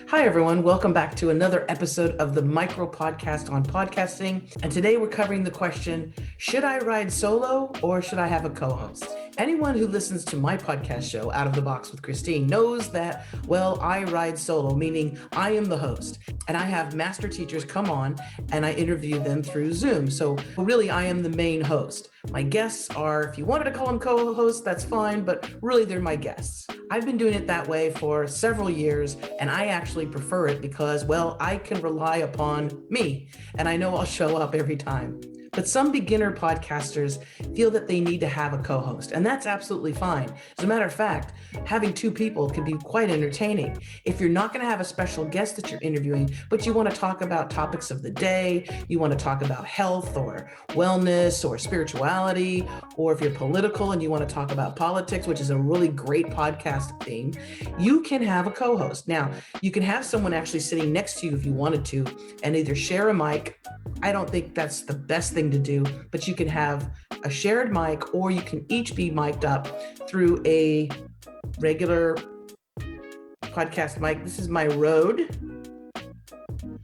Hi, everyone. Welcome back to another episode of the Micro Podcast on Podcasting. And today we're covering the question, should I ride solo or should I have a co-host? Anyone who listens to my podcast show, Out of the Box with Christine, knows that, well, I ride solo, meaning I am the host. And I have master teachers come on and I interview them through Zoom. So really, I am the main host. My guests are, if you wanted to call them co-hosts, that's fine, but really they're my guests. I've been doing it that way for several years, and I actually prefer it because, well, I can rely upon me, and I know I'll show up every time. But some beginner podcasters feel that they need to have a co-host, and that's absolutely fine. As a matter of fact, having two people can be quite entertaining. If you're not going to have a special guest that you're interviewing, but you want to talk about topics of the day, you want to talk about health or wellness or spirituality, or if you're political and you want to talk about politics, which is a really great podcast theme, you can have a co-host. Now, you can have someone actually sitting next to you if you wanted to, and either share a mic. I don't think that's the best thing to do, but you can have a shared mic, or you can each be mic'd up through a regular podcast mic. This is my Rode.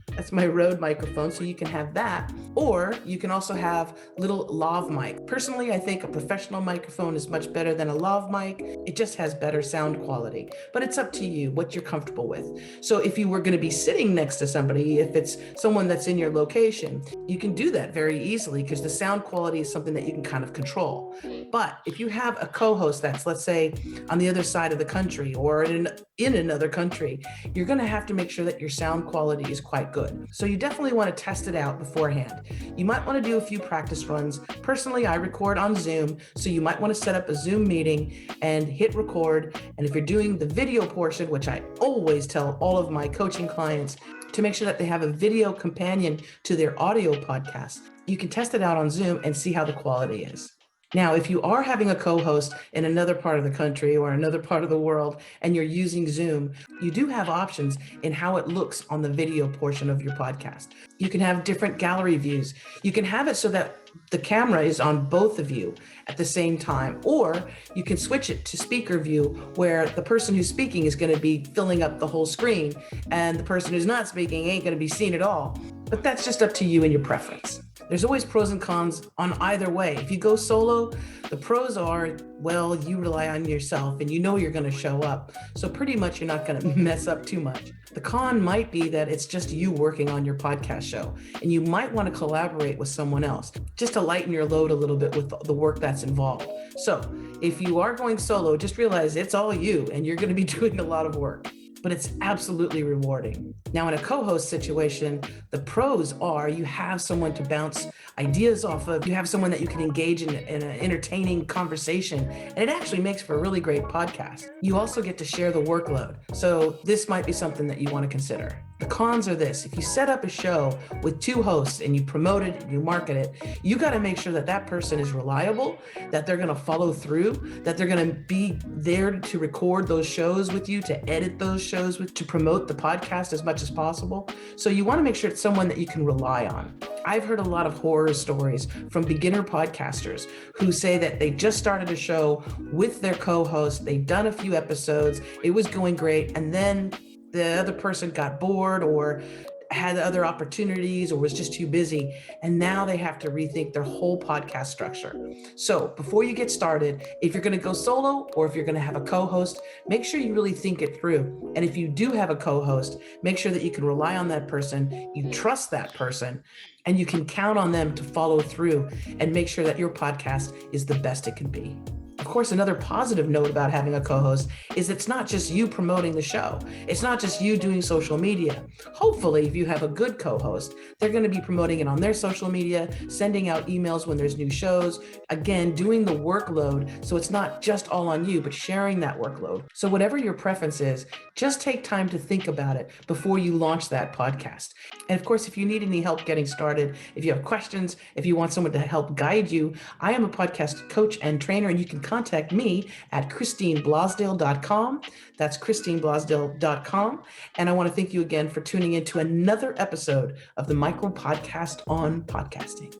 That's my Rode microphone, so you can have that. Or you can also have little lav mic. Personally, I think a professional microphone is much better than a lav mic. It just has better sound quality, but it's up to you what you're comfortable with. So if you were going to be sitting next to somebody, if it's someone that's in your location, you can do that very easily because the sound quality is something that you can kind of control. But if you have a co-host that's, let's say, on the other side of the country or in another country, you're going to have to make sure that your sound quality is quite good. So you definitely want to test it out beforehand. You might want to do a few practice runs. Personally, I record on Zoom, so you might want to set up a Zoom meeting and hit record. And if you're doing the video portion, which I always tell all of my coaching clients to make sure that they have a video companion to their audio podcast, you can test it out on Zoom and see how the quality is. Now, if you are having a co-host in another part of the country or another part of the world and you're using Zoom, you do have options in how it looks on the video portion of your podcast. You can have different gallery views. You can have it so that the camera is on both of you at the same time, or you can switch it to speaker view where the person who's speaking is going to be filling up the whole screen and the person who's not speaking ain't going to be seen at all. But that's just up to you and your preference. There's always pros and cons on either way. If you go solo, the pros are, well, you rely on yourself and you know you're going to show up. So pretty much you're not going to mess up too much. The con might be that it's just you working on your podcast show and you might want to collaborate with someone else just to lighten your load a little bit with the work that's involved. So if you are going solo, just realize it's all you and you're going to be doing a lot of work, but it's absolutely rewarding. Now, in a co-host situation, the pros are you have someone to bounce ideas off of, you have someone that you can engage in an entertaining conversation, and it actually makes for a really great podcast. You also get to share the workload. So this might be something that you want to consider. The cons are this: if you set up a show with two hosts and you promote it and you market it, you got to make sure that that person is reliable, that they're going to follow through, that they're going to be there to record those shows with you, to edit those shows with, to promote the podcast as much as possible. So you want to make sure it's someone that you can rely on. I've heard a lot of horror stories from beginner podcasters who say that they just started a show with their co-host, they've done a few episodes, it was going great, and then the other person got bored or had other opportunities or was just too busy, and now they have to rethink their whole podcast structure. So before you get started, if you're going to go solo or if you're going to have a co-host, make sure you really think it through. And if you do have a co-host, make sure that you can rely on that person, you trust that person, and you can count on them to follow through and make sure that your podcast is the best it can be. Of course, another positive note about having a co-host is it's not just you promoting the show. It's not just you doing social media. Hopefully, if you have a good co-host, they're going to be promoting it on their social media, sending out emails when there's new shows, again, doing the workload. So it's not just all on you, but sharing that workload. So whatever your preference is, just take time to think about it before you launch that podcast. And of course, if you need any help getting started, if you have questions, if you want someone to help guide you, I am a podcast coach and trainer, and you can contact me at christineblosdale.com. That's christineblosdale.com. And I want to thank you again for tuning in to another episode of the Micro Podcast on Podcasting.